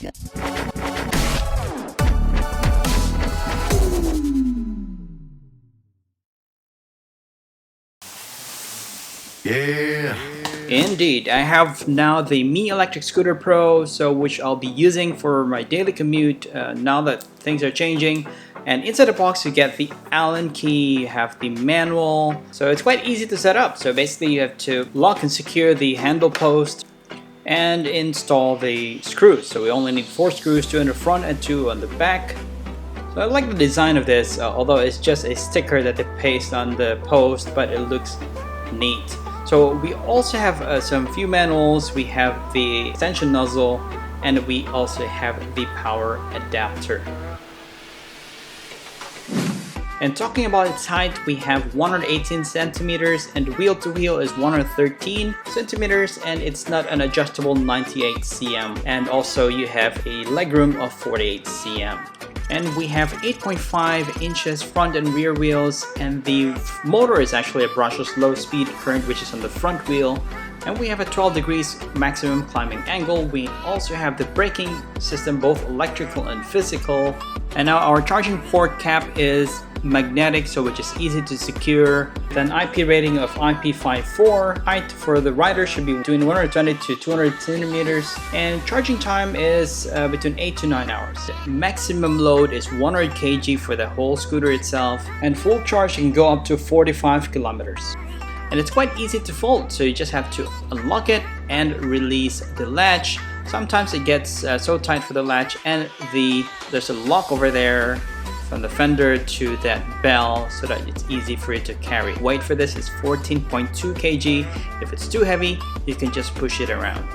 Yeah. Indeed, I have now the Mi Electric Scooter Pro, which I'll be using for my daily commute now that things are changing. And inside the box you get the Allen key, you have the manual, so it's quite easy to set up. So basically you have to lock and secure the handle post and install the screws. So we only need 4 screws, 2 in the front and 2 on the back. So I like the design of this, although it's just a sticker that they paste on the post, but it looks neat. So we also have some few manuals. We have the extension nozzle, and we also have the power adapter. And talking about its height, we have 118 centimeters and wheel to wheel is 113 centimeters, and it's not an adjustable 98 cm. And also you have a legroom of 48 cm. And we have 8.5 inches front and rear wheels, and the motor is actually a brushless low speed current which is on the front wheel, and we have a 12 degrees maximum climbing angle. We also have the braking system, both electrical and physical. And now our charging port cap is magnetic, so which is easy to secure. Then IP rating of IP54. Height for the rider should be between 120 to 200 centimeters, and charging time is between 8 to 9 hours. Maximum load is 100 kg for the whole scooter itself, and full charge can go up to 45 kilometers. And it's quite easy to fold, so you just have to unlock it and release the latch. Sometimes it gets so tight for the latch, and there's a lock over there from the fender to that bell so that it's easy for you to carry. Weight for this is 14.2 kg. If it's too heavy, you can just push it around.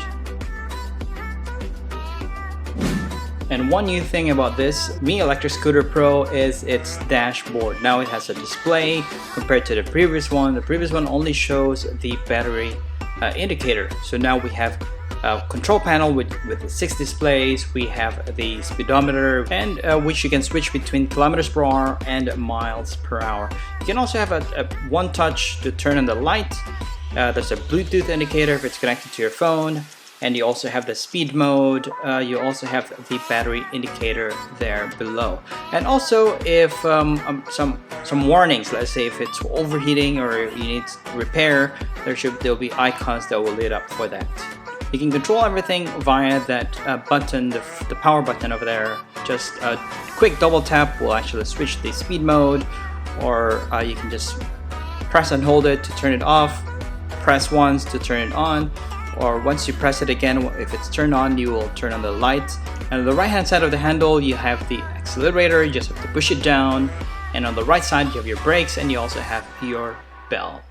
And one new thing about this Mi Electric Scooter Pro is its dashboard. Now it has a display compared to the previous one. The previous one only shows the battery indicator. So now we have a control panel with the 6 displays. We have the speedometer, and which you can switch between kilometers per hour and miles per hour. You can also have a one touch to turn on the light. There's a Bluetooth indicator if it's connected to your phone. And you also have the speed mode. You also have the battery indicator there below. And also if some warnings, let's say if it's overheating or you need repair, there'll be icons that will lit up for that. You can control everything via that button, the power button over there. Just a quick double tap will actually switch the speed mode, or you can just press and hold it to turn it off, press once to turn it on, or once you press it again, if it's turned on, you will turn on the light. And on the right hand side of the handle, you have the accelerator. You just have to push it down, and on the right side you have your brakes, and you also have your bell.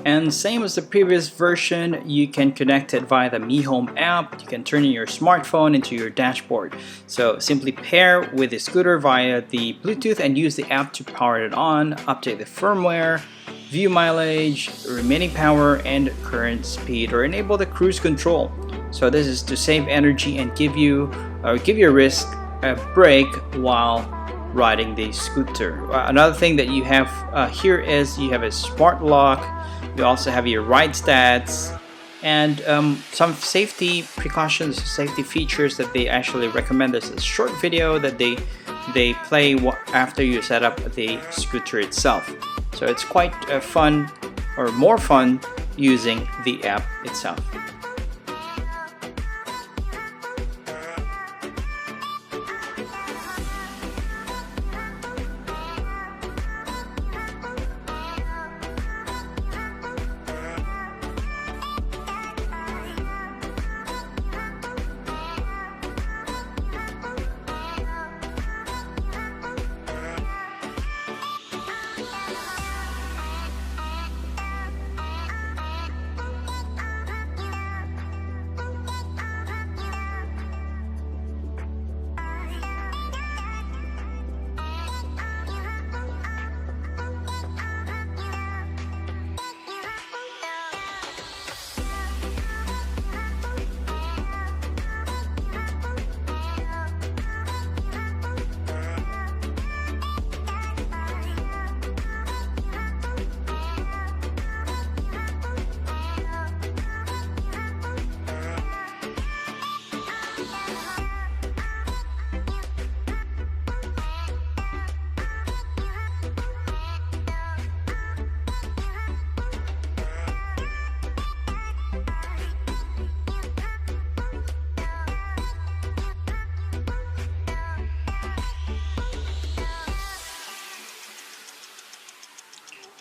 And same as the previous version, you can connect it via the Mi Home app. You can turn your smartphone into your dashboard. So simply pair with the scooter via the Bluetooth and use the app to power it on, update the firmware, view mileage, remaining power, and current speed, or enable the cruise control. So this is to save energy and give your wrist a break while riding the scooter. Another thing that you have here is you have a smart lock. You also have your ride stats and some safety precautions, safety features that they actually recommend. There's a short video that they play after you set up the scooter itself. So it's quite fun, or more fun, using the app itself.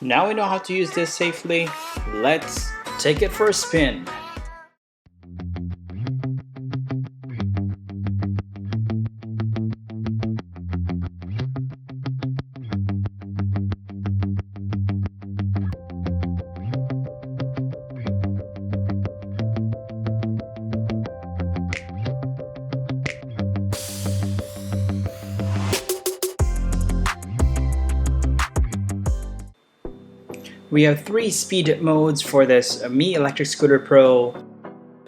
Now we know how to use this safely. Let's take it for a spin. We have 3 speed modes for this Mi Electric Scooter Pro.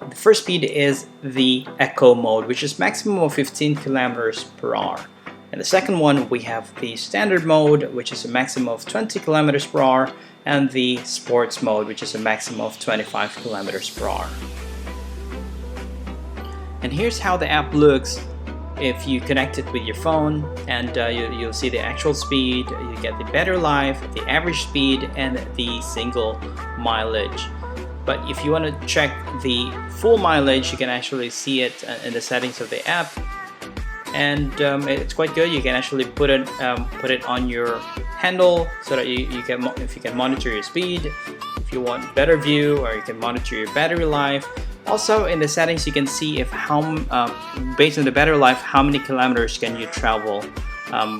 The first speed is the Eco mode, which is maximum of 15 kilometers per hour. And the second one, we have the Standard mode, which is a maximum of 20 kilometers per hour, and the Sports mode, which is a maximum of 25 kilometers per hour. And here's how the app looks if you connect it with your phone, and you'll see the actual speed. You get the battery life, the average speed, and the single mileage. But if you want to check the full mileage, you can actually see it in the settings of the app, and it's quite good. You can actually put it on your handle so that you can monitor your speed. If you want better view, or you can monitor your battery life. Also, in the settings, you can see if based on the battery life, how many kilometers can you travel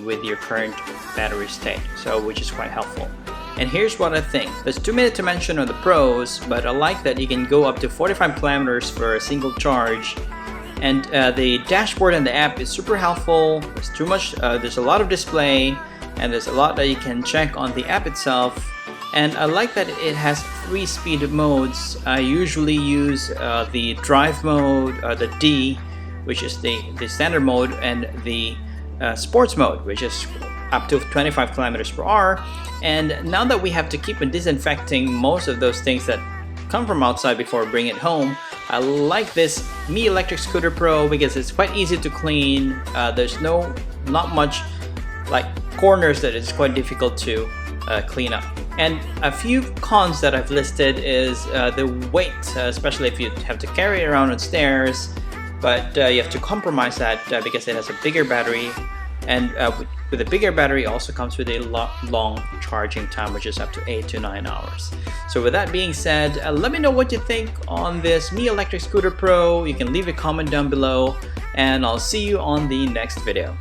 with your current battery state. So, which is quite helpful. And here's what I think. There's too many to mention on the pros, but I like that you can go up to 45 kilometers for a single charge. And the dashboard and the app is super helpful. There's too much. There's a lot of display, and there's a lot that you can check on the app itself. And I like that it has 3 speed modes. I usually use the drive mode, the D, which is the standard mode, and the sports mode, which is up to 25 kilometers per hour. And now that we have to keep on disinfecting most of those things that come from outside before we bring it home, I like this Mi Electric Scooter Pro because it's quite easy to clean. There's not much like corners that it's quite difficult to clean up. And a few cons that I've listed is the weight, especially if you have to carry it around on stairs. But you have to compromise that because it has a bigger battery, and with a bigger battery also comes with a long charging time, which is up to 8 to 9 hours. So with that being said, let me know what you think on this Mi Electric Scooter Pro. You can leave a comment down below, and I'll see you on the next video.